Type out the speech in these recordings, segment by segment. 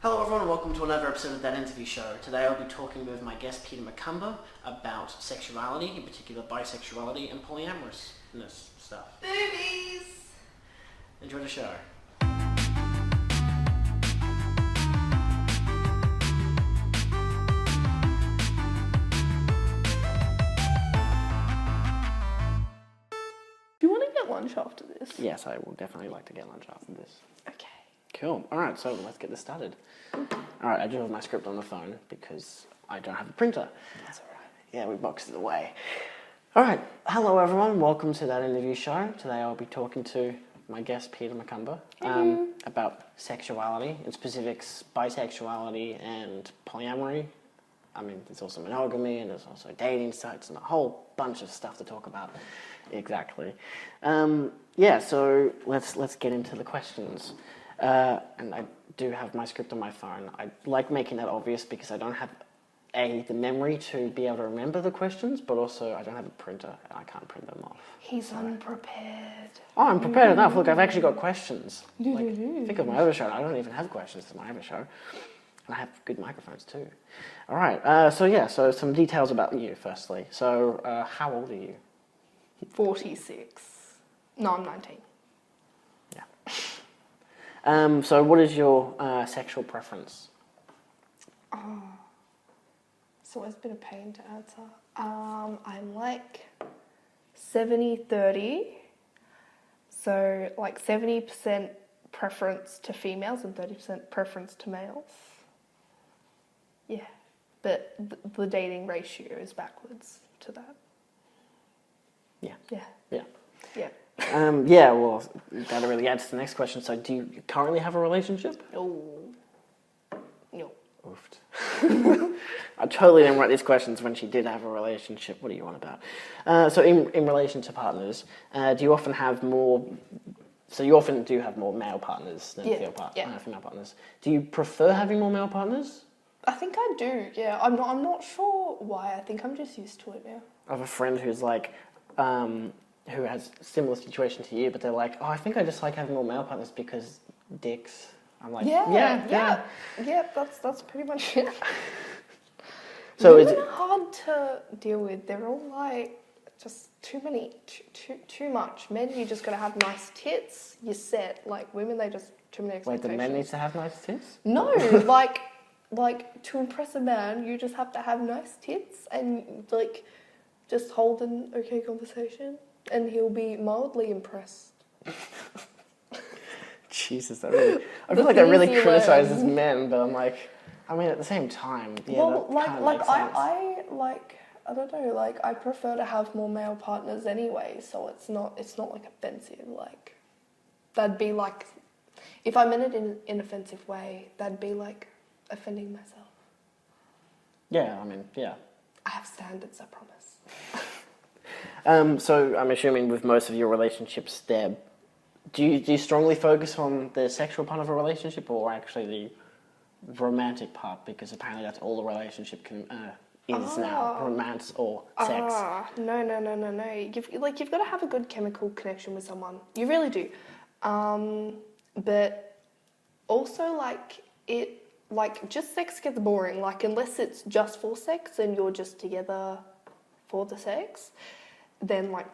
Hello everyone and welcome to another episode of That Interview Show. Today I'll be talking with my guest Peita Macumber about sexuality, in particular bisexuality and polyamorousness stuff. Boobies! Enjoy the show. Do you want to get lunch after this? Yes, I will definitely like to get lunch after this. Okay. Cool. Alright, so let's get this started. Alright, I do have my script on the phone because I don't have a printer. That's alright. Yeah, we boxed it away. Alright, hello everyone, welcome to That Interview Show. Today I'll be talking to my guest Peita Macumber about sexuality, in specifics bisexuality and polyamory. I mean, there's also monogamy and there's also dating sites and a whole bunch of stuff to talk about. Exactly. Yeah, so let's get into the questions. And I do have my script on my phone. I like making that obvious because I don't have the memory to be able to remember the questions, but also I don't have a printer and I can't print them off. He's unprepared. Oh, I'm prepared enough. Look, I've actually got questions. Like, think of my other show. I don't even have questions to my other show. And I have good microphones too. All right. So some details about you, firstly. So, how old are you? 46. No, I'm 19. Yeah. So what is your sexual preference? Oh, it's always been a pain to answer. I'm like 70-30. So like 70% preference to females and 30% preference to males. Yeah. But the dating ratio is backwards to that. Yeah. Yeah. Yeah. Yeah. Yeah, well, that really adds to the next question. So do you currently have a relationship? No. No. Oofed. I totally didn't write these questions when she did have a relationship. What do you want about? So in relation to partners, do you often have more... So you often do have more male partners than female partners. Do you prefer having more male partners? I think I do, yeah. I'm not sure why. I think I'm just used to it now. I have a friend who's like... who has a similar situation to you, but they're like, oh, I think I just like having more male partners because dicks. I'm like, yeah. That's pretty much it. So women are hard to deal with. They're all like just too much. Men, you just gotta have nice tits. You're set. Like women, they just too many expectations. Wait, the men need to have nice tits? No, like to impress a man, you just have to have nice tits and like just hold an okay conversation, and he'll be mildly impressed. Jesus, I feel like that really criticizes men, but I'm like, I mean, at the same time, yeah. Well, I don't know, like I prefer to have more male partners anyway, so it's not like offensive. Like that'd be like, if I meant it in an offensive way, that'd be like offending myself. Yeah, I mean, yeah. I have standards, I promise. So I'm assuming with most of your relationships, do you strongly focus on the sexual part of a relationship, or actually the romantic part? Because apparently that's all a relationship is now, romance or sex. No. You've got to have a good chemical connection with someone. You really do. But also just sex gets boring. Like unless it's just for sex and you're just together for the sex, then like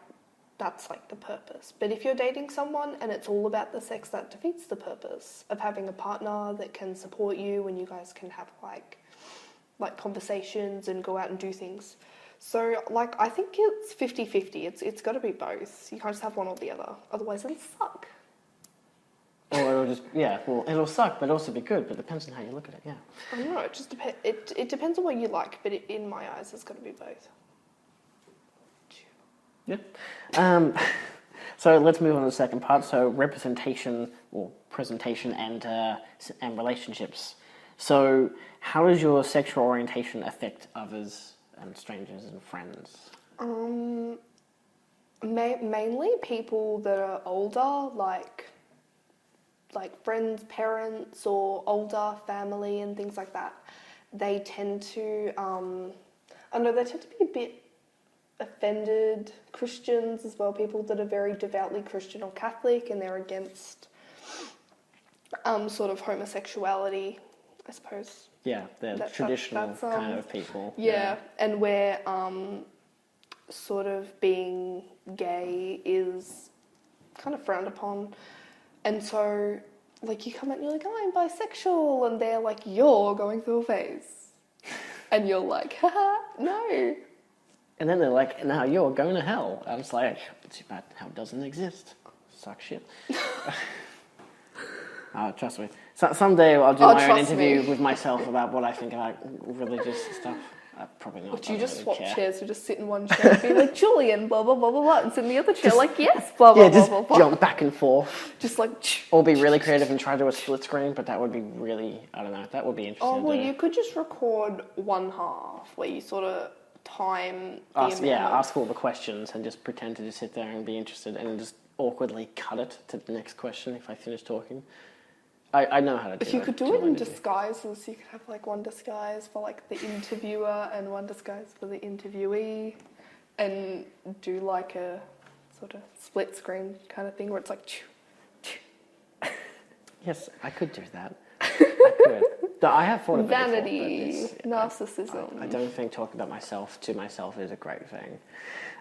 that's like the purpose. But if you're dating someone and it's all about the sex, that defeats the purpose of having a partner that can support you and you guys can have like conversations and go out and do things. So like I think it's 50-50. It's got to be both. You can't just have one or the other. Otherwise it'll suck. Or it'll suck, but also be good. But it depends on how you look at it. Yeah. I don't know. It just depends. It depends on what you like. But in my eyes, it's got to be both. Yeah. So let's move on to the second part. So representation or presentation and relationships. So how does your sexual orientation affect others and strangers and friends? Mainly people that are older, like friends, parents, or older family and things like that. They tend to, they tend to be a bit offended. Christians as well, people that are very devoutly Christian or Catholic and they're against sort of homosexuality I suppose. Yeah, the traditional that's, kind of people. Yeah, and where sort of being gay is kind of frowned upon. And so, like, you come out and you're like, oh, I'm bisexual. And they're like, you're going through a phase. And you're like, haha, no. And then they're like, now you're going to hell. I'm just like, too bad hell doesn't exist. Suck shit. Trust me. So, someday I'll do my own interview with myself about what I think about religious stuff. Probably not. Would you just really swap care. chairs? You just sit in one chair and be like, Julian, blah, blah, blah, blah, blah. And sit in the other chair like, yes, blah, blah, blah, blah, blah. Jump back and forth. Just like... Or be really creative and try to do a split screen, but that would be really, I don't know, that would be interesting. Oh, well, you could just record one half where you sort of time the ask all the questions and just pretend to just sit there and be interested and then just awkwardly cut it to the next question if I finish talking. I know how to do it. If you could do it in disguises, you could have like one disguise for like the interviewer and one disguise for the interviewee, and do like a sort of split screen kind of thing where it's like... Yes, I could do that. I could. I have thought about it Vanity, narcissism. I don't think talking about myself to myself is a great thing.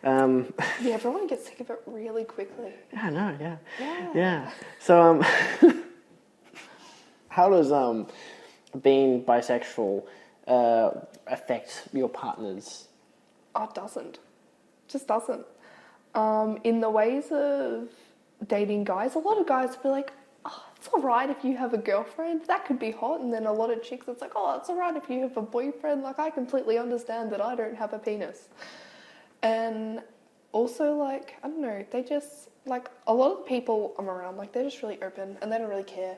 Yeah, everyone gets sick of it really quickly. Yeah, no, yeah. So, how does being bisexual affect your partners? Oh, it doesn't. Just doesn't. In the ways of dating guys, a lot of guys will be like, oh, it's alright if you have a girlfriend, that could be hot. And then a lot of chicks, it's like, oh, it's alright if you have a boyfriend, like I completely understand that I don't have a penis. And also, like, I don't know, they just, like, a lot of the people I'm around, like, they're just really open and they don't really care.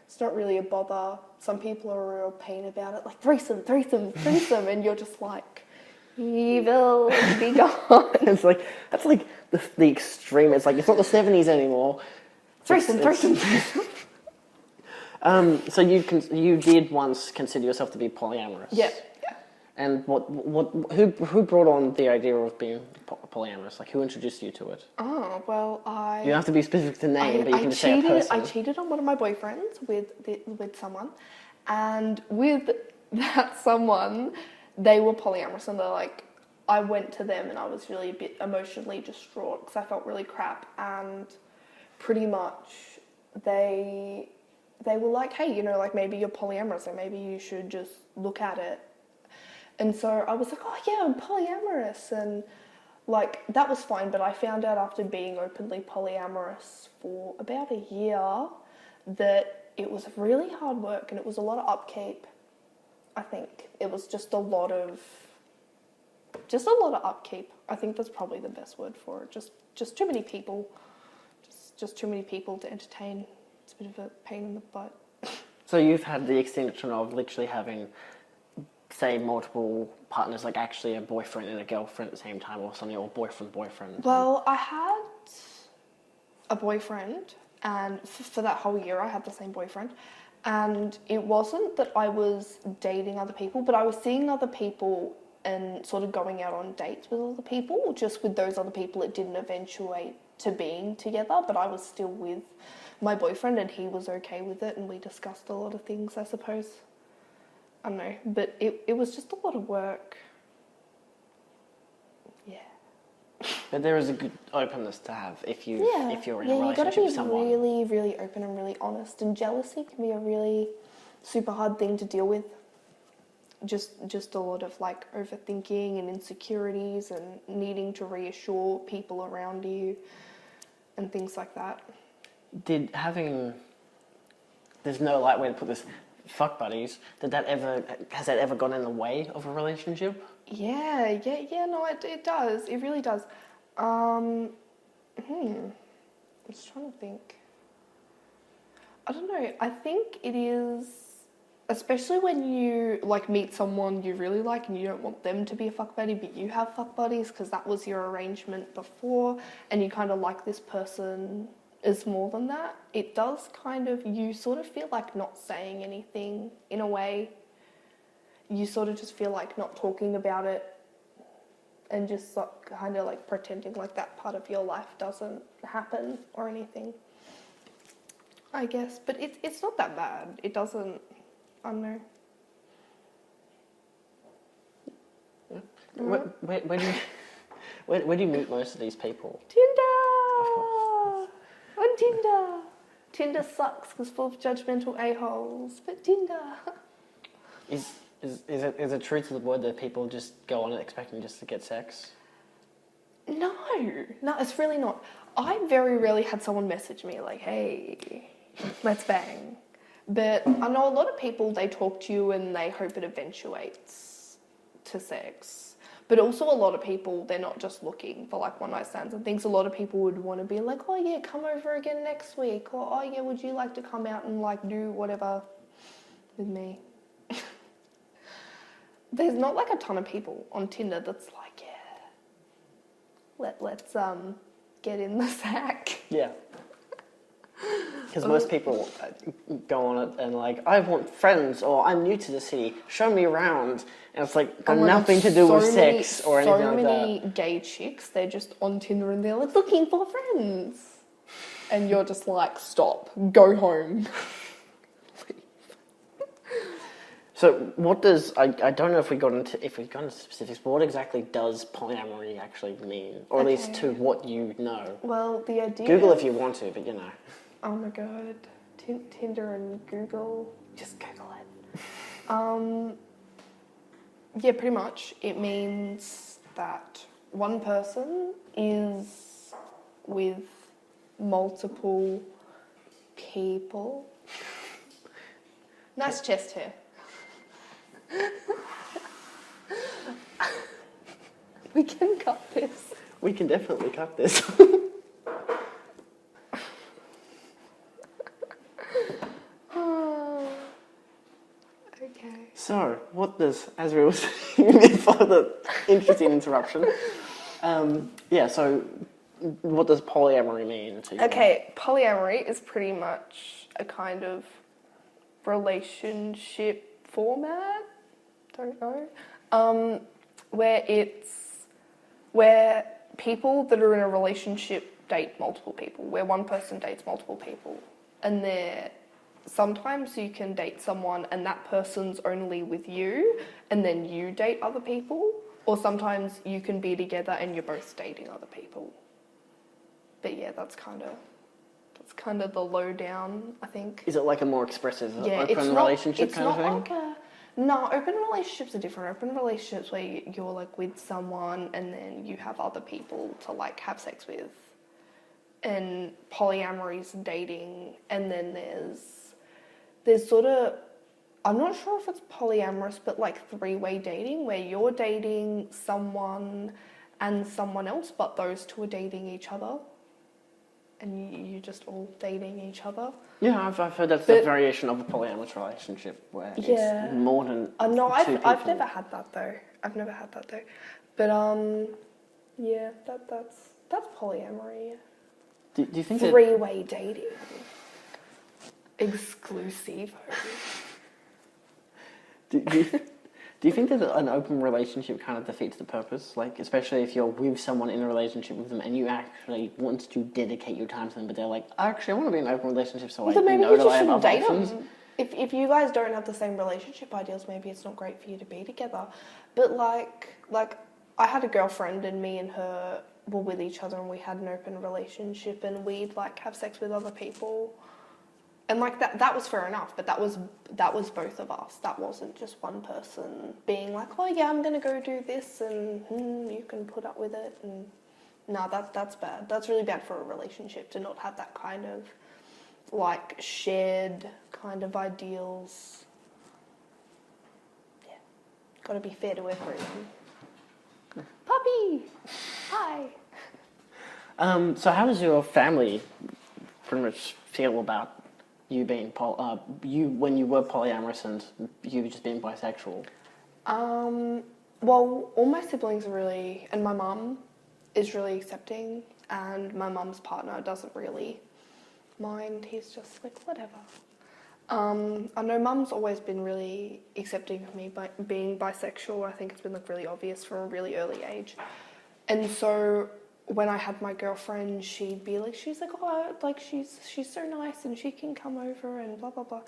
It's not really a bother. Some people are a real pain about it, like, threesome, and you're just like, evil, be gone. It's like, that's like the extreme, it's like, it's not the 70s anymore. Threesome. So you did once consider yourself to be polyamorous. Yeah. And who brought on the idea of being polyamorous? Like, who introduced you to it? Oh, well, You don't have to be specific to name, but you can just say a person. I cheated on one of my boyfriends with someone, and with that someone, they were polyamorous, and they're like, I went to them and I was really a bit emotionally distraught because I felt really crap, and pretty much they were like, hey, you know, like, maybe you're polyamorous, or maybe you should just look at it. And so I was like, oh yeah, I'm polyamorous, and like, that was fine, but I found out after being openly polyamorous for about a year that it was really hard work and it was a lot of upkeep. I think it was just a lot of upkeep. I think that's probably the best word for it. Just too many people. Just too many people to entertain. It's a bit of a pain in the butt. So you've had the extension of literally having, say, multiple partners, like actually a boyfriend and a girlfriend at the same time, or something, or boyfriend. Well, I had a boyfriend, and for that whole year I had the same boyfriend, and it wasn't that I was dating other people, but I was seeing other people and sort of going out on dates with other people. Just with those other people, it didn't eventuate to being together, but I was still with my boyfriend and he was okay with it, and we discussed a lot of things, I suppose. I don't know, but it was just a lot of work. Yeah. But there is a good openness to have if you're in a relationship with someone. Yeah, you gotta be really, really open and really honest. And jealousy can be a really super hard thing to deal with. Just a lot of like overthinking and insecurities and needing to reassure people around you and things like that. There's no light way to put this, fuck buddies, has that ever gone in the way of a relationship? Yeah, no, it does. It really does. I'm just trying to think. I don't know. I think it is, especially when you like meet someone you really like and you don't want them to be a fuck buddy, but you have fuck buddies because that was your arrangement before, and you kind of like this person is more than that. It does kind of, you sort of feel like not saying anything in a way. You sort of just feel like not talking about it and just kind of like pretending like that part of your life doesn't happen or anything, I guess. But it's not that bad. It doesn't I don't know. Where do you where do you meet most of these people? Tinder! Of course. On Tinder! Tinder sucks because full of judgmental a-holes, but Tinder. Is it true to the word that people just go on it expecting just to get sex? No, it's really not. I very rarely had someone message me like, hey, let's bang. But I know a lot of people, they talk to you and they hope it eventuates to sex. But also a lot of people, they're not just looking for like one night stands and things. A lot of people would want to be like, oh yeah, come over again next week. Or, oh yeah, would you like to come out and like do whatever with me? There's not like a ton of people on Tinder that's like, yeah, let's get in the sack. Yeah. Because most people go on it and like, I want friends, or I'm new to the city, show me around. And it's like, got nothing to do with sex or anything like that. So many gay chicks, they're just on Tinder and they're like, looking for friends. And you're just like, stop, go home. So what does, I don't know if we got into specifics, but what exactly does polyamory actually mean? Or at least to what you know. Well, the idea... Google if you want to, but you know. Oh my god. Tinder and Google. Just Google it. Yeah, pretty much. It means that one person is with multiple people. Nice chest hair. We can cut this. We can definitely cut this. Okay. So, what does, as we were saying before the interesting interruption, so what does polyamory mean to you? Okay, polyamory is pretty much a kind of relationship format, don't know, where people that are in a relationship date multiple people, where one person dates multiple people, and sometimes you can date someone and that person's only with you, and then you date other people, or sometimes you can be together and you're both dating other people. But yeah, that's kind of the lowdown, I think. Is it like a more expressive, open relationship kind of thing? No, open relationships are different. Open relationships where you're like with someone and then you have other people to like have sex with. And polyamory's dating, and then there's sort of, I'm not sure if it's polyamorous, but like three-way dating where you're dating someone and someone else, but those two are dating each other. And you're just all dating each other. Yeah, I've heard that's a variation of a polyamorous relationship where it's more than two people. I've never had that though. But yeah, that's polyamory. Do you think three-way dating, exclusive. Do you think that an open relationship kind of defeats the purpose? Like, especially if you're with someone in a relationship with them and you actually want to dedicate your time to them, but they're like, actually, I want to be in an open relationship so I know that I have other options. If you guys don't have the same relationship ideals, maybe it's not great for you to be together. But like I had a girlfriend and me and her were with each other and we had an open relationship and we'd like have sex with other people. And like that was fair enough, but that was both of us. That wasn't just one person being like, oh yeah, I'm gonna go do this and you can put up with it. And no, that's bad. That's really bad for a relationship to not have that kind of like shared kind of ideals. Yeah, gotta be fair to everyone. Puppy, hi. So how does your family pretty much feel about you being when you were polyamorous and you just being bisexual? Well, all my siblings are really, and my mum is really accepting, and my mum's partner doesn't really mind. He's just like, whatever. I know mum's always been really accepting of me being bisexual. I think it's been like really obvious from a really early age. And so when I had my girlfriend, she's like, oh, like she's so nice and she can come over and blah, blah, blah.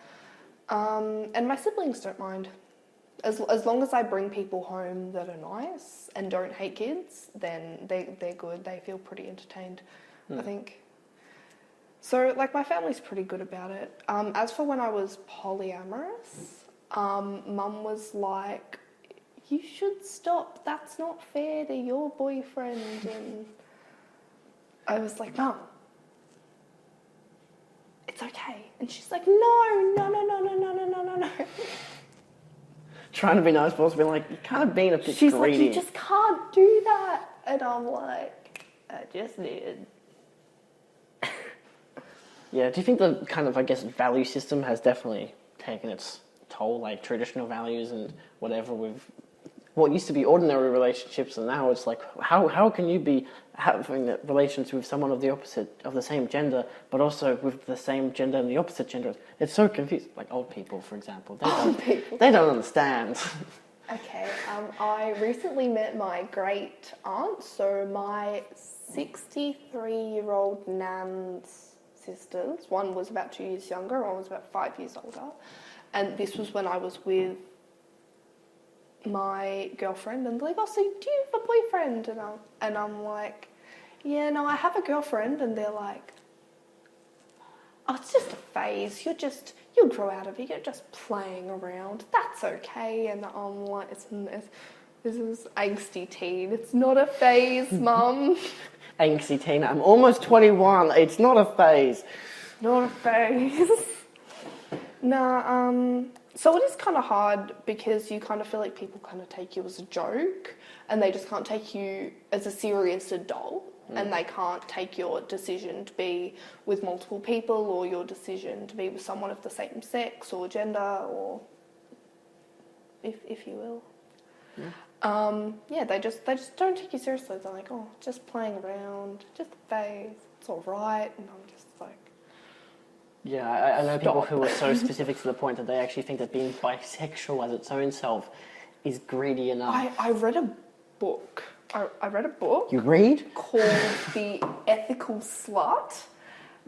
And my siblings don't mind. As long as I bring people home that are nice and don't hate kids, then they're good. They feel pretty entertained, I think. So, like, my family's pretty good about it. As for when I was polyamorous, Mum was like, you should stop. That's not fair to your boyfriend. And I was like, Mum, it's okay. And she's like, no. Trying to be nice, but also being like, you're kind of being a bit She's greedy. like, you just can't do that. And I'm like, I just did. Yeah, do you think the kind of, I guess, value system has definitely taken its toll, like traditional values and whatever with what used to be ordinary relationships, and now it's like, how can you be having relations with someone of the opposite, of the same gender, but also with the same gender and the opposite gender? It's so confusing. Like old people, for example. They don't understand. Okay, I recently met my great aunt, so my 63-year-old nan's sisters. One was about 2 years younger, one was about 5 years older. And this was when I was with my girlfriend, and they're like, oh, so do you have a boyfriend? And I'm like, yeah, no, I have a girlfriend. And they're like, oh, it's just a phase. You'll grow out of it. You're just playing around. That's okay. And I'm like, this is angsty teen. It's not a phase, Mum. Angsty teen. I'm almost 21. It's not a phase. Not a phase. Nah, so it is kind of hard because you kind of feel like people kind of take you as a joke and they just can't take you as a serious adult and they can't take your decision to be with multiple people or your decision to be with someone of the same sex or gender or if you will. Yeah. They just don't take you seriously. They're like, oh, just playing around, just a phase, it's all right. And I'm just like, yeah, I know people who are so specific to the point that they actually think that being bisexual as its own self is greedy enough. I read a book. I read a book. You read? Called The Ethical Slut.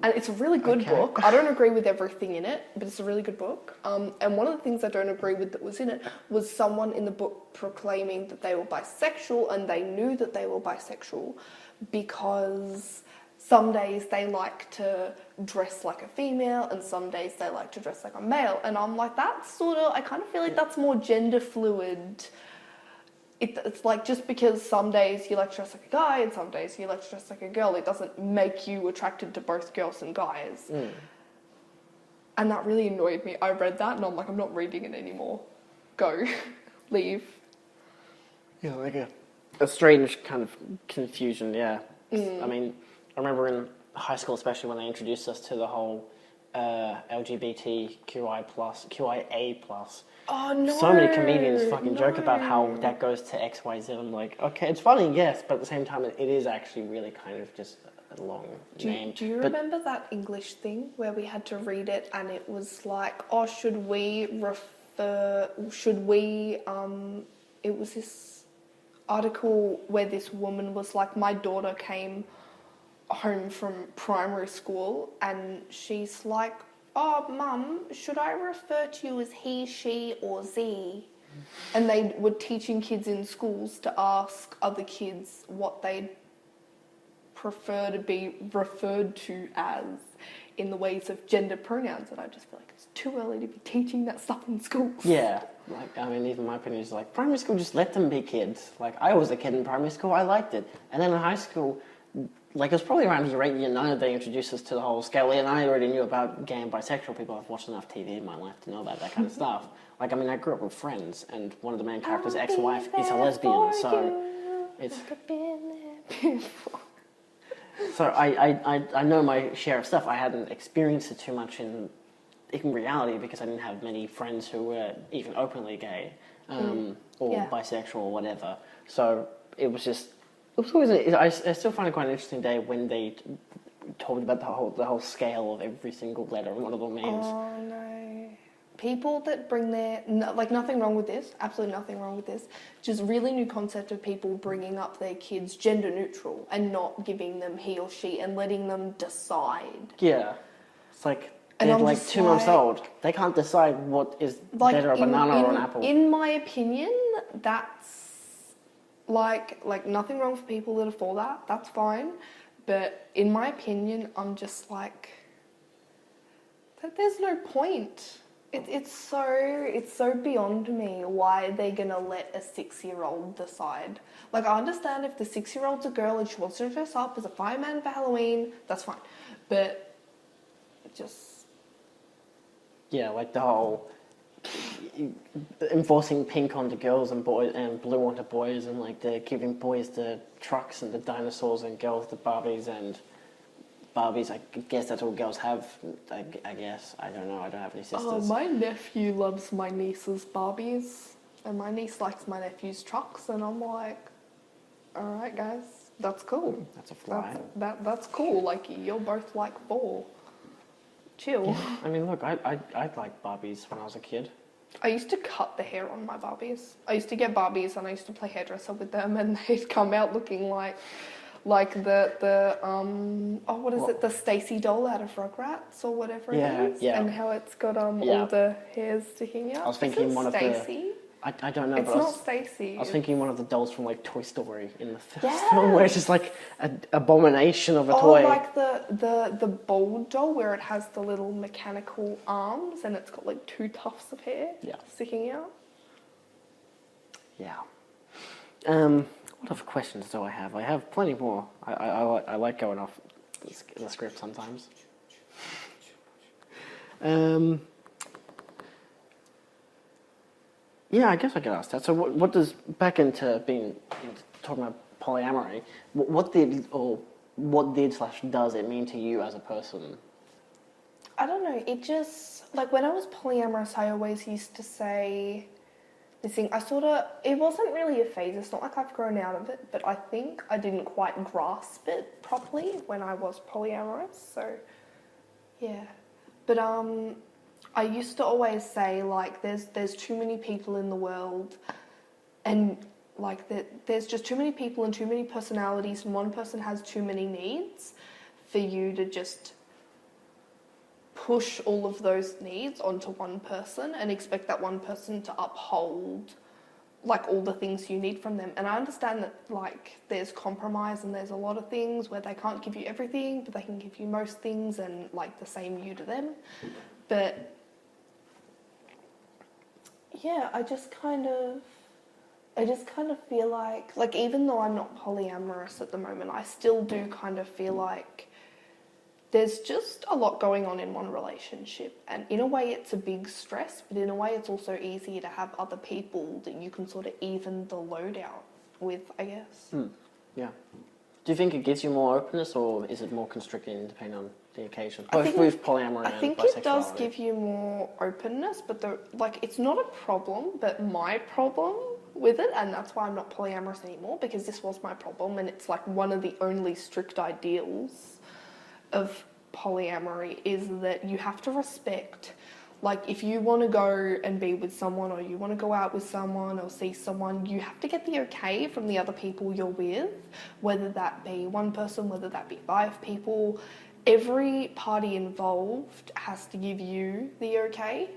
And it's a really good book. I don't agree with everything in it, but it's a really good book. And one of the things I don't agree with that was in it was someone in the book proclaiming that they were bisexual, and they knew that they were bisexual because some days they like to dress like a female and some days they like to dress like a male. And I'm like, that's sort of, I kind of feel like that's more gender fluid. It's like just because some days you like to dress like a guy and some days you like to dress like a girl, it doesn't make you attracted to both girls and guys. And that really annoyed me. I read that and I'm like, I'm not reading it anymore. Go. Leave. Yeah, like a strange kind of confusion, yeah. I mean, I remember in high school, especially when they introduced us to the whole LGBTQIA+. Oh, no. So many comedians fucking joke about how that goes to XYZ. I'm like, okay, it's funny, yes, but at the same time, it is actually really kind of just a long name. Do you remember that English thing where we had to read it and it was like, oh, it was this article where this woman was like, my daughter came home from primary school and she's like, oh, Mum, should I refer to you as he, she, or Z? And they were teaching kids in schools to ask other kids what they'd prefer to be referred to as in the ways of gender pronouns. And I just feel like it's too early to be teaching that stuff in schools. Yeah, like, I mean, even my opinion is like, primary school, just let them be kids. Like, I was a kid in primary school, I liked it. And then in high school, like, it was probably around year 8, year 9 that they introduced us to the whole scale, and I already knew about gay and bisexual people. I've watched enough TV in my life to know about that kind of stuff. Like, I mean, I grew up with Friends, and one of the main characters' ex-wife is a lesbian, so it's... So I know my share of stuff. I hadn't experienced it too much in reality because I didn't have many friends who were even openly gay or bisexual or whatever. So it was just... It was always I still find it quite an interesting day when they talked about the whole scale of every single letter of one of the names. Oh no! People that bring their nothing wrong with this, absolutely nothing wrong with this. Just really new concept of people bringing up their kids gender neutral and not giving them he or she and letting them decide. Yeah, it's like And They're I'm like just 2 months old. They can't decide what is like better, a banana or an apple. In my opinion, that's like nothing wrong for people that are for that. That's fine. But in my opinion, I'm just like, there's no point. It's so beyond me why they're gonna let a 6-year-old decide. Like, I understand if the 6-year-old's a girl and she wants to dress up as a fireman for Halloween, that's fine. But just Yeah, like the whole enforcing pink onto girls and boys and blue onto boys, and like they're giving boys the trucks and the dinosaurs and girls the Barbies, and Barbies, I guess that's all girls have. I guess, I don't know, I don't have any sisters. oh, my nephew loves my niece's Barbies, and my niece likes my nephew's trucks, and I'm like, all right, guys, that's cool. That's a fly. That's cool. Like, you're both like 4. Chill. Yeah, I mean, look, I liked Barbies when I was a kid. I used to cut the hair on my Barbies. I used to get Barbies and I used to play hairdresser with them, and they'd come out looking like the what is it, the Stacy doll out of Rugrats or whatever it is, and how it's got all the hairs sticking out. I was thinking one Stacy? of the. I don't know. It's but not Stacy. I was thinking one of the dolls from like Toy Story in the first film, where it's just like an abomination of a toy. Oh, like the bold doll where it has the little mechanical arms and it's got like 2 tufts of hair sticking out. Yeah. What other questions do I have? I have plenty more. I like going off the script sometimes. Yeah, I guess I could ask that. So what does, back into talking about polyamory, what did/does it mean to you as a person? I don't know, it just, like when I was polyamorous, I always used to say this thing, it wasn't really a phase, it's not like I've grown out of it, but I think I didn't quite grasp it properly when I was polyamorous, so yeah. But I used to always say, like, there's too many people in the world, and like there's just too many people and too many personalities, and one person has too many needs for you to just push all of those needs onto one person and expect that one person to uphold like all the things you need from them. And I understand that like there's compromise and there's a lot of things where they can't give you everything, but they can give you most things, and like the same you to them. But yeah, I just kind of feel like even though I'm not polyamorous at the moment, I still do kind of feel like there's just a lot going on in one relationship, and in a way it's a big stress, but in a way it's also easier to have other people that you can sort of even the load out with, I guess. Yeah. Do you think it gives you more openness, or is it more constricting depending on the occasion? Both with polyamory and bisexuality. I think it does give you more openness, but it's not a problem, but my problem with it, and that's why I'm not polyamorous anymore, because this was my problem, and it's like one of the only strict ideals of polyamory is that you have to respect, like if you want to go and be with someone, or you want to go out with someone or see someone, you have to get the okay from the other people you're with, whether that be one person, whether that be 5 people. Every party involved has to give you the okay.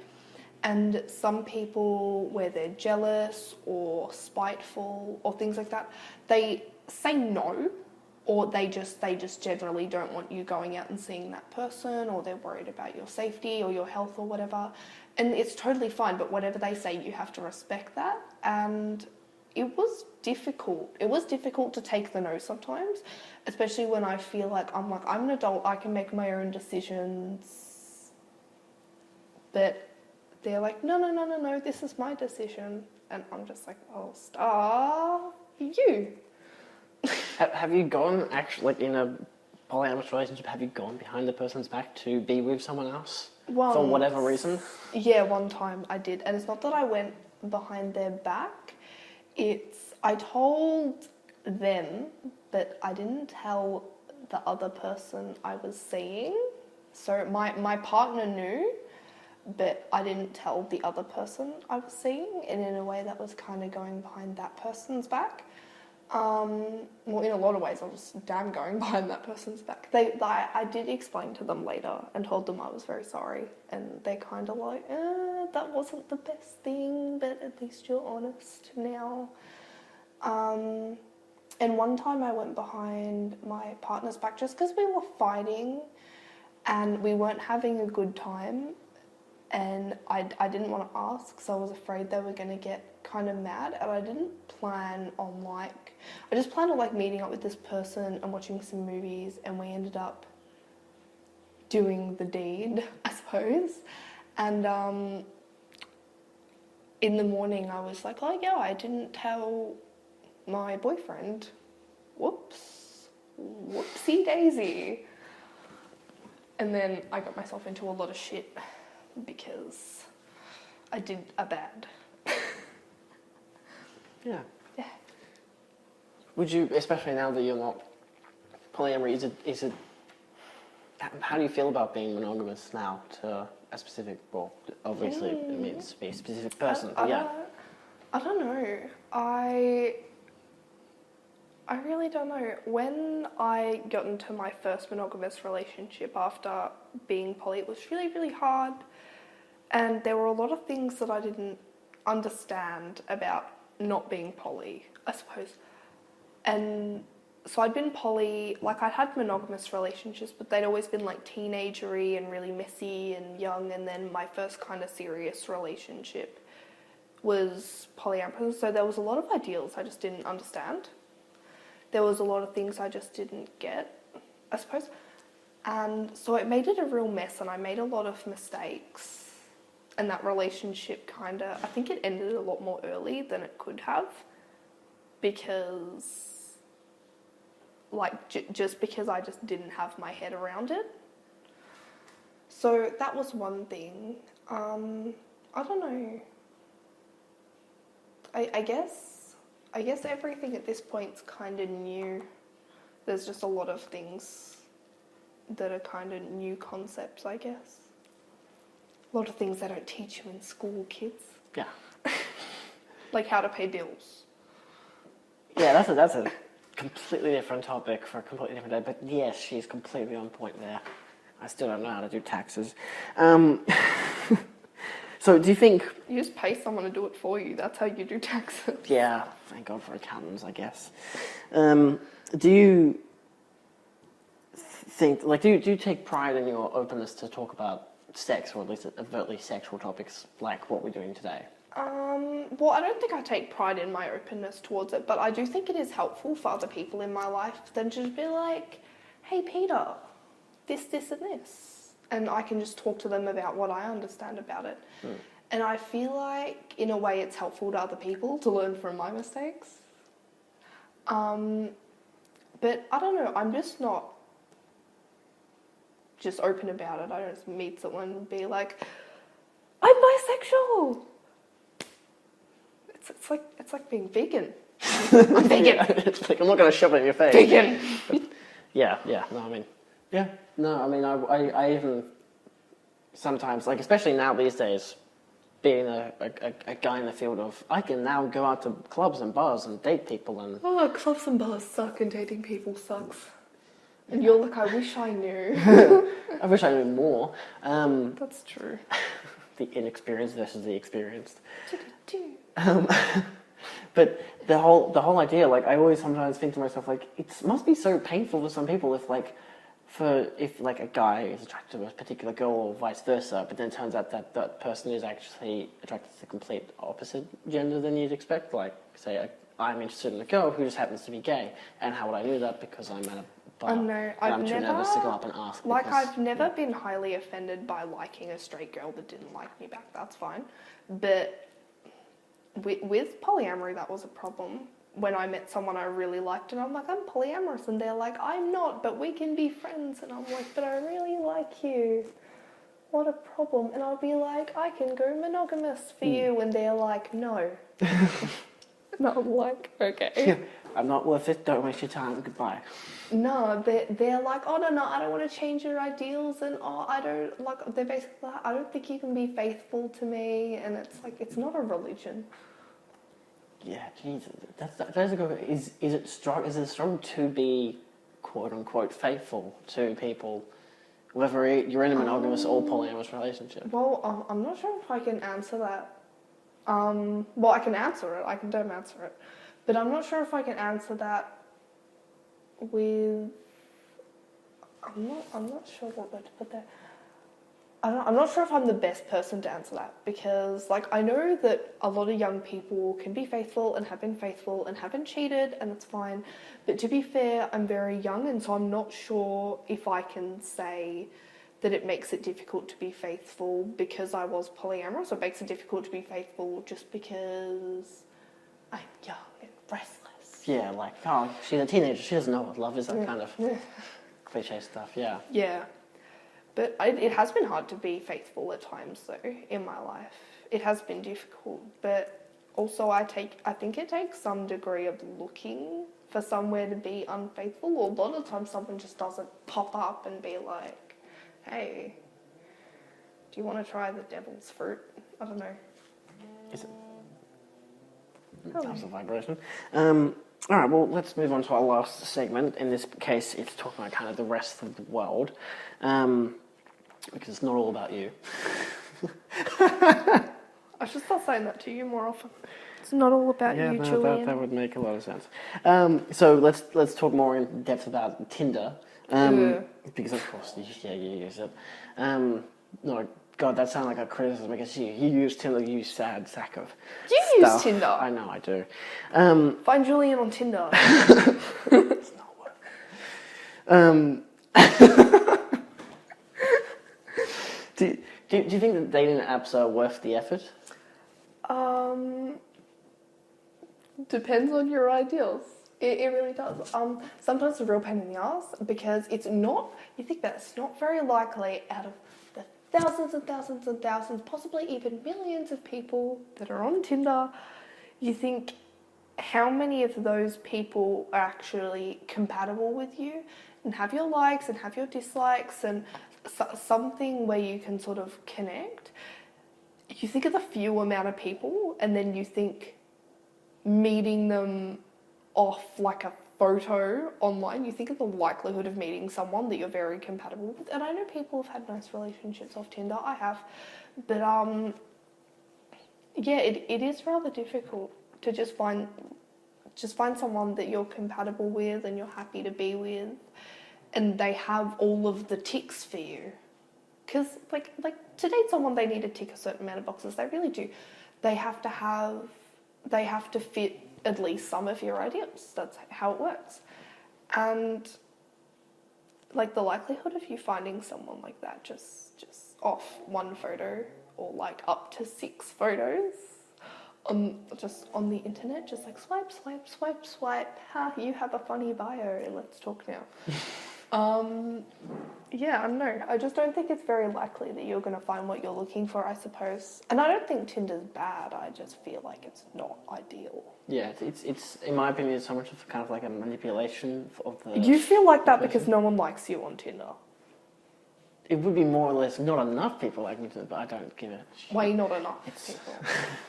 And some people, where they're jealous or spiteful or things like that, they say no, or they just generally don't want you going out and seeing that person, or they're worried about your safety or your health or whatever. And it's totally fine, but whatever they say, you have to respect that. And it was difficult. It was difficult to take the no sometimes, especially when I feel like I'm an adult, I can make my own decisions. But they're like, no, this is my decision. And I'm just like, well, stop you. Have you gone, actually, like in a polyamorous relationship, have you gone behind the person's back to be with someone else? For whatever reason? Yeah, one time I did. And it's not that I went behind their back. I told them, but I didn't tell the other person I was seeing. So my partner knew, but I didn't tell the other person I was seeing. And in a way that was kind of going behind that person's back. Well, in a lot of ways, I was damn going behind that person's back. I did explain to them later and told them I was very sorry, and they kind of like, that wasn't the best thing, but at least you're honest now. And one time I went behind my partner's back just because we were fighting and we weren't having a good time, and I didn't want to ask because I was afraid they were going to get kind of mad, and I didn't plan on I just planned on meeting up with this person and watching some movies, and we ended up doing the deed, I suppose. And in the morning I was like, oh yeah, I didn't tell my boyfriend. Whoops. Whoopsie daisy. And then I got myself into a lot of shit because I did a bad. Yeah. Yeah. Would you, especially now that you're not polyamory, is it how do you feel about being monogamous now to a specific, well, obviously it means to be a specific person, but yeah. I don't know. I really don't know. When I got into my first monogamous relationship after being poly, it was really, really hard, and there were a lot of things that I didn't understand about not being poly, I suppose. And so I'd been poly, I'd had monogamous relationships, but they'd always been teenagery and really messy and young, and then my first kind of serious relationship was polyamorous, so there was a lot of ideals I just didn't understand. There was a lot of things I just didn't get, I suppose. And so it made it a real mess, and I made a lot of mistakes. And that relationship I think it ended a lot more early than it could have, because just because I just didn't have my head around it. So that was one thing. I don't know. I guess everything at this point's kind of new. There's just a lot of things that are kind of new concepts, I guess. A lot of things they don't teach you in school, kids. Yeah. Like how to pay bills. Yeah, that's a completely different topic for a completely different day, but yes, she's completely on point there. I still don't know how to do taxes. So do you think... You just pay someone to do it for you. That's how you do taxes. Yeah, thank God for accountants, I guess. Do you think... do you take pride in your openness to talk about sex, or at least overtly sexual topics like what we're doing today? Well, I don't think I take pride in my openness towards it, but I do think it is helpful for other people in my life than to just be like, hey, Peter, this, and this. And I can just talk to them about what I understand about it. And I feel like, in a way, it's helpful to other people to learn from my mistakes. But I don't know, I'm just not just open about it. I don't just meet someone and be like, I'm bisexual. It's like being vegan. I'm vegan. Yeah, it's like, I'm not going to shove it in your face. Vegan. I even sometimes, especially now these days, being a guy in the field of, I can now go out to clubs and bars and date people and... Oh, clubs and bars suck and dating people sucks. And you're like, I wish I knew. I wish I knew more. That's true. The inexperienced versus the experienced. But the whole idea, I always sometimes think to myself, it must be so painful for some people if a guy is attracted to a particular girl or vice versa, but then it turns out that that person is actually attracted to the complete opposite gender than you'd expect. Say, I'm interested in a girl who just happens to be gay, and how would I know that? Because I'm at a bar, and I'm too nervous to go up and ask. I've never been highly offended by liking a straight girl that didn't like me back. That's fine, but with polyamory, that was a problem. When I met someone I really liked, and I'm like, I'm polyamorous, and they're like, I'm not, but we can be friends. And I'm like, but I really like you. What a problem. And I'll be like, I can go monogamous for you. And they're like, no. And I'm like, okay. Yeah, I'm not worth it. Don't waste your time. Goodbye. No, they're like, oh, no, I don't want to change your ideals. And, they're basically like, I don't think you can be faithful to me. And it's like, it's not a religion. Yeah, Jesus, that's a good. Is it strong? Is it strong to be quote unquote faithful to people, whether you're in a monogamous or polyamorous relationship? Well, I'm not sure if I can answer that. Well, I can answer it. I can damn answer it, but I'm not sure if I can answer that with. I'm not sure what word to put there. I'm not sure if I'm the best person to answer that because, like, I know that a lot of young people can be faithful and have been faithful and haven't cheated, and that's fine. But to be fair, I'm very young, and so I'm not sure if I can say that it makes it difficult to be faithful because I was polyamorous, or it makes it difficult to be faithful just because I'm young and restless. Yeah, like, oh, she's a teenager, she doesn't know what love is, that kind of cliche stuff, yeah. Yeah. But it has been hard to be faithful at times, though, in my life. It has been difficult, but also I think it takes some degree of looking for somewhere to be unfaithful, or a lot of times someone just doesn't pop up and be like, hey, do you want to try the devil's fruit? I don't know. Is it? That's a vibration. All right, well, let's move on to our last segment. In this case, it's talking about kind of the rest of the world, because it's not all about you. I should start saying that to you more often. It's not all about you, Julian. That would make a lot of sense. So let's talk more in depth about Tinder, because of course, you use it. No, God, that sounds like a criticism because you use Tinder, you sad sack of You stuff. use Tinder? I know, I do. Find Julian on Tinder. It's not working. Do you think that dating apps are worth the effort? Depends on your ideals. It really does. Sometimes it's a real pain in the ass because it's not, you think that it's not very likely out of the thousands and thousands and thousands, possibly even millions of people that are on Tinder, you think how many of those people are actually compatible with you and have your likes and have your dislikes and something where you can sort of connect. You think of the few amount of people and then you think meeting them off like a photo online, you think of the likelihood of meeting someone that you're very compatible with. And I know people have had nice relationships off Tinder, I have, but yeah, it is rather difficult to just find someone that you're compatible with and you're happy to be with, and they have all of the ticks for you. Because like to date someone, they need to tick a certain amount of boxes. They really do. They have to fit at least some of your ideals. That's how it works. And like the likelihood of you finding someone like that just off one photo or like up to 6 photos on the internet, just like swipe, swipe, swipe, swipe. Ha, you have a funny bio. Let's talk now. Yeah, I don't know. I just don't think it's very likely that you're going to find what you're looking for, I suppose. And I don't think Tinder's bad. I just feel like it's not ideal. Yeah, it's in my opinion, it's so much of kind of like a manipulation of the... You feel like that because no one likes you on Tinder. It would be more or less not enough people like me, but I don't give a shit. Way not enough people.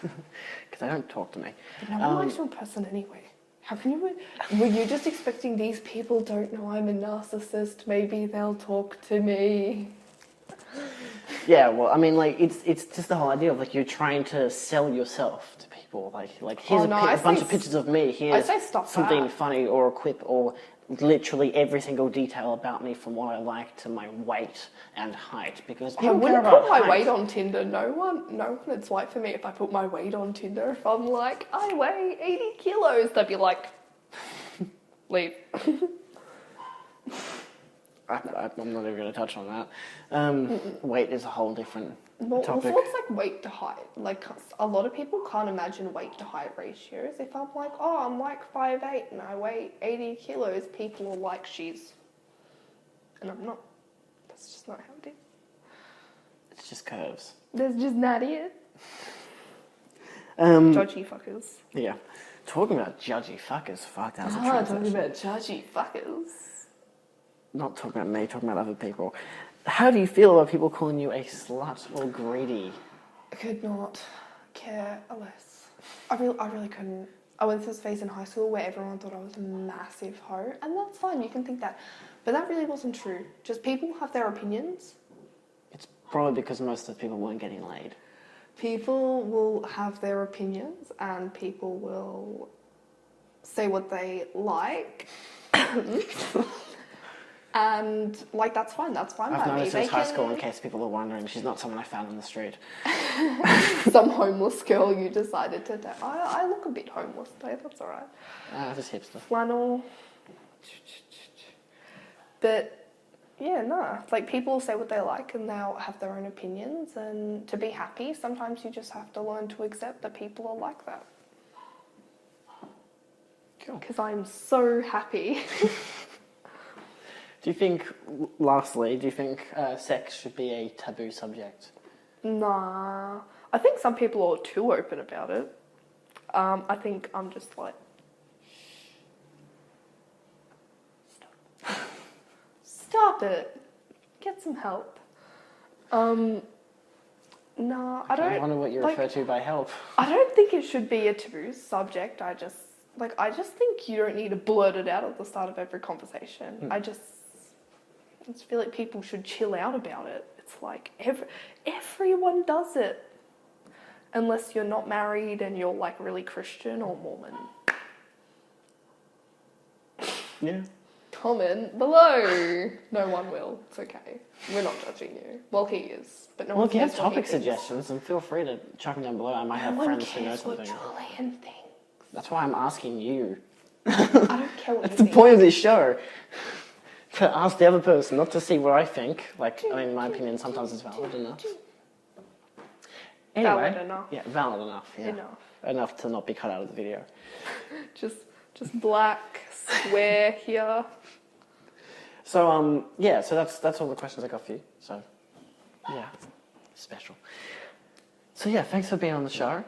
Because they don't talk to me. But no one likes you in person anyway. How can you... Were you just expecting these people don't know I'm a narcissist, maybe they'll talk to me? Yeah, well, I mean, like, it's just the whole idea of, like, you're trying to sell yourself to people. Like here's a bunch of pictures of me, here's something funny or a quip or literally every single detail about me from what I like to my weight and height, because I wouldn't put my weight on Tinder. No one would swipe for me if I put my weight on Tinder. If I'm like, I weigh 80 kilos, they'd be like, leave. I'm not even going to touch on that. Weight is a whole different topic. Also, it's like weight to height. Like, a lot of people can't imagine weight to height ratios. If I'm like, oh, I'm like 5'8" and I weigh 80 kilos, people are like, she's... And I'm not. That's just not how it is. It's just curves. That's just not it. Judgy fuckers. Yeah. Talking about judgy fuckers, fuck, that was a transition. Talking about judgy fuckers. Not talking about me, talking about other people. How do you feel about people calling you a slut or greedy? I could not care less. I really couldn't. I went through this phase in high school where everyone thought I was a massive hoe, and that's fine, you can think that. But that really wasn't true. Just people have their opinions. It's probably because most of the people weren't getting laid. People will have their opinions, and people will say what they like. And, like, that's fine I've by me. noticed since high school, in case people are wondering, she's not someone I found on the street. Some homeless girl you decided to... I look a bit homeless though, that's alright. Just hipster. Flannel. But, yeah, no. Like, people say what they like and they'll have their own opinions. And to be happy, sometimes you just have to learn to accept that people are like that. Cool. Because I'm so happy. Do you think, lastly, sex should be a taboo subject? Nah. I think some people are too open about it. I think I'm just like... Stop it. Get some help. Nah, I don't... I wonder what you refer to by help. I don't think it should be a taboo subject. I just think you don't need to blurt it out at the start of every conversation. I just feel like people should chill out about it. It's like everyone does it. Unless you're not married and you're like really Christian or Mormon. Yeah. Comment below. No one will. It's okay. We're not judging you. Well, he is, but no one Well, if you have cares what he topic thinks. suggestions, then feel free to chuck them down below. I might have No one friends who know cares what something. Julian thinks. That's why I'm asking you. I don't care what That's you the think. point of this show. To ask the other person, not to see what I think. Like, I mean, my opinion sometimes is valid enough. Anyway, Valid enough. Yeah, valid enough. Yeah. Enough to not be cut out of the video. Just black square here. So yeah, so that's all the questions I got for you. So yeah, special. So yeah, thanks for being on the show.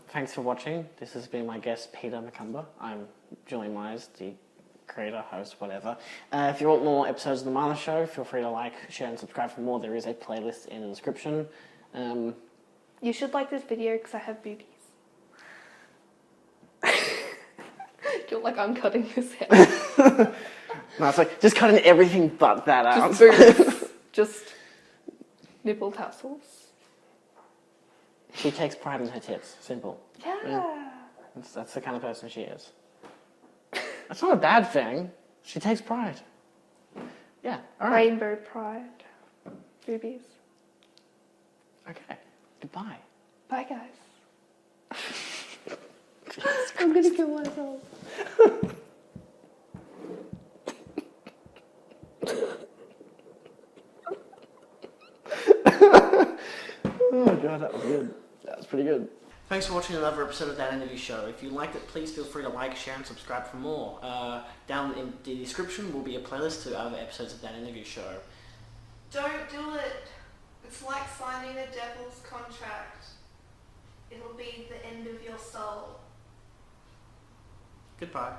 Thanks for watching. This has been my guest, Peita Macumber. I'm Julian Meyers, the creator, host, whatever. If you want more episodes of The Martha Show, feel free to like, share and subscribe for more. There is a playlist in the description. You should like this video because I have boobies. You're like, I'm cutting this out. No, it's like, just cutting everything but that out. Just boobs. Just nipple tassels. She takes pride in her tits. Simple. Yeah. That's the kind of person she is. That's not a bad thing. She takes pride. Yeah, all right. Rainbow pride. Boobies. Okay, goodbye. Bye, guys. I'm gonna kill myself. Oh god, that was good. That was pretty good. Thanks for watching another episode of That Interview Show. If you liked it, please feel free to like, share and subscribe for more. Down in the description will be a playlist to other episodes of That Interview Show. Don't do it. It's like signing a devil's contract. It'll be the end of your soul. Goodbye.